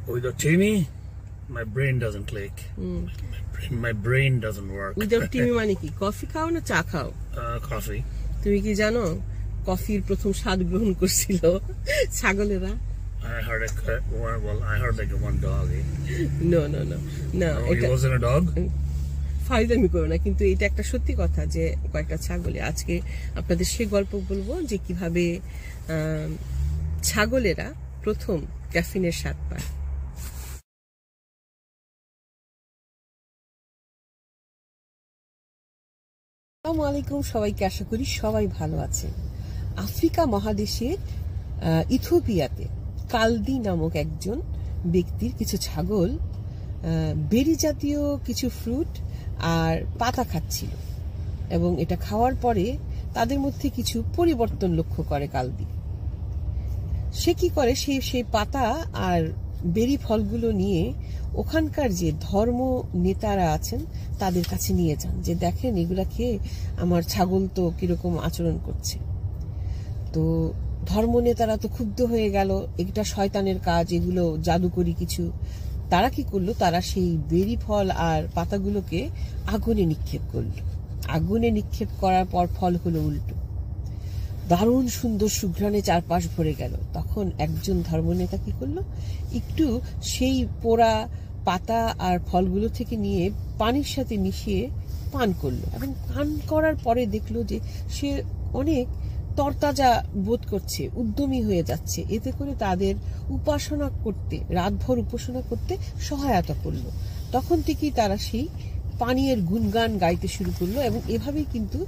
Without chini, my brain doesn't click. My brain doesn't work. Without chini মানে কি? Coffee খাও না চা খাও? Coffee. তুমি কি জানো কফির প্রথম স্বাদ গ্রহণ করছিল ছাগলেরা? I heard like one dog. No. It wasn't a dog? ফায়দামি করো না, কিন্তু এটা একটা সত্যি কথা যে কয়েকটা ছাগলে। আজকে আপনাদের সে গল্প বলবো যে কিভাবে ছাগলেরা প্রথম ক্যাফিনের স্বাদ পায়। আসসালামু আলাইকুম সবাইকে, আশা করি সবাই ভালো আছেন। আফ্রিকা মহাদেশের ইথিওপিয়াতে কালদি নামক একজন ব্যক্তির কিছু ছাগল বেরি জাতীয় কিছু ফ্রুট আর পাতা খাচ্ছিল, এবং এটা খাওয়ার পরে তাদের মধ্যে কিছু পরিবর্তন লক্ষ্য করে কালদি। সে কি করে, সেই পাতা আর বেরি ফলগুলো নিয়ে ওখানকার যে ধর্ম নেতারা আছেন তাদের কাছে নিয়ে যান, যে দেখেন এগুলা খেয়ে আমার ছাগল তো কিরকম আচরণ করছে। তো ধর্ম নেতারা তো ক্ষুব্ধ হয়ে গেল, এটা শয়তানের কাজ, এগুলো জাদুকরি কিছু। তারা কি করলো, তারা সেই বেরি ফল আর পাতাগুলোকে আগুনে নিক্ষেপ করলো। আগুনে নিক্ষেপ করার পর ফল হলো উল্টো। দারুণ সুন্দর সুঘ্রাণে চারপাশ ভরে গেল। তখন একজন ধর্মনেতা কি করলো, একটু সেই পোড়া পাতা আর ফলগুলো থেকে নিয়ে পানির সাথে মিশিয়ে পান করলো, এবং পান করার পরে দেখলো যে সে অনেক তরতাজা বোধ করছে, উদ্যমী হয়ে যাচ্ছে। এতে করে তাদের উপাসনা করতে, রাতভর উপাসনা করতে সহায়তা করলো। তখন থেকেই তারা সেই পানীয়ের গুণগান গাইতে শুরু করলো, এবং এভাবেই কিন্তু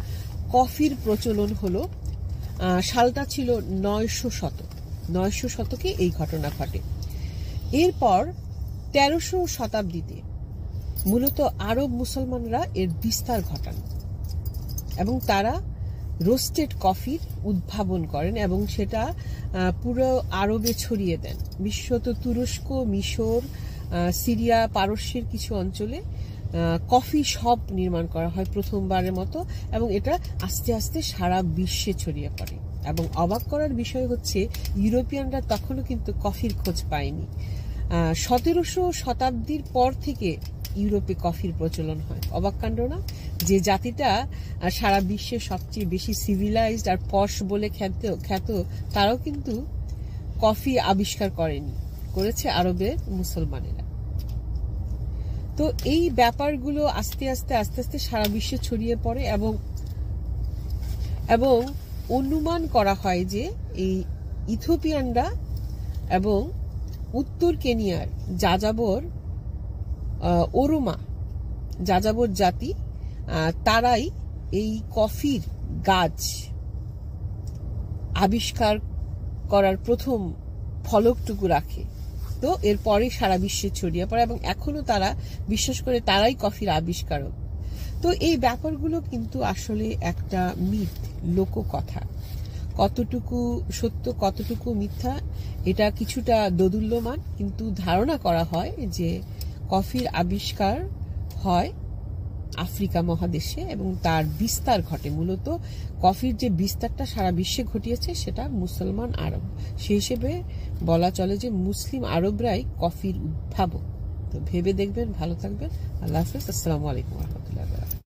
কফির প্রচলন হলো। সালটা ছিল 900 শতক। 900 শতকে এই ঘটনা ঘটে। এরপর 1300 শতাব্দীতে মূলত আরব মুসলমানরা এর বিস্তার ঘটান, এবং তারা রোস্টেড কফির উদ্ভাবন করেন, এবং সেটা পুরো আরবে ছড়িয়ে দেন। বিশেষত তুরস্ক, মিশর, সিরিয়া, পারস্যের কিছু অঞ্চলে কফি শপ নির্মাণ করা হয় প্রথমবারের মতো, এবং এটা আস্তে আস্তে সারা বিশ্বে ছড়িয়ে পড়ে। এবং অবাক করার বিষয় হচ্ছে, ইউরোপিয়ানরা তখনও কিন্তু কফির খোঁজ পায়নি। 1700 শতাব্দীর পর থেকে ইউরোপে কফির প্রচলন হয়। অবাক কাণ্ড না? যে জাতিটা সারা বিশ্বে সবচেয়ে বেশি সিভিলাইজড আর পশ বলে খ্যাত, তারাও কিন্তু কফি আবিষ্কার করেনি, করেছে আরবের মুসলমানেরা। তো এই ব্যাপারগুলো আস্তে আস্তে সারা বিশ্বে ছড়িয়ে পড়ে, এবং অনুমান করা হয় যে এই ইথিওপিয়ানরা এবং উত্তর কেনিয়ার যাযাবর ওরোমা যাযাবর জাতি, তারাই এই কফির গাছ আবিষ্কার করার প্রথম ফলকটুকু রাখে। তো এরপরে সারা বিশ্বে ছড়িয়ে পড়ে, এবং এখনো তারা বিশ্বাস করে তারাই কফির আবিষ্কারক। তো এই ব্যাপারগুলো কিন্তু আসলে একটা মিথ, লোককথা। কতটুকু সত্য কতটুকু মিথ্যা এটা কিছুটা দোদুল্যমান, কিন্তু ধারণা করা হয় যে কফির আবিষ্কার হয় আফ্রিকা মহাদেশে, এবং তার বিস্তার ঘটে। মূলত কফির যে বিস্তারটা সারা বিশ্বে ঘটিয়েছে সেটা মুসলমান আরব। সেই হিসেবে বলা চলে যে মুসলিম আরবরাই কফির উদ্ভাবক। তো ভেবে দেখবেন, ভালো থাকবেন। আল্লাহ হাফেজ। আসসালামু আলাইকুম রহমতুল্লাহ।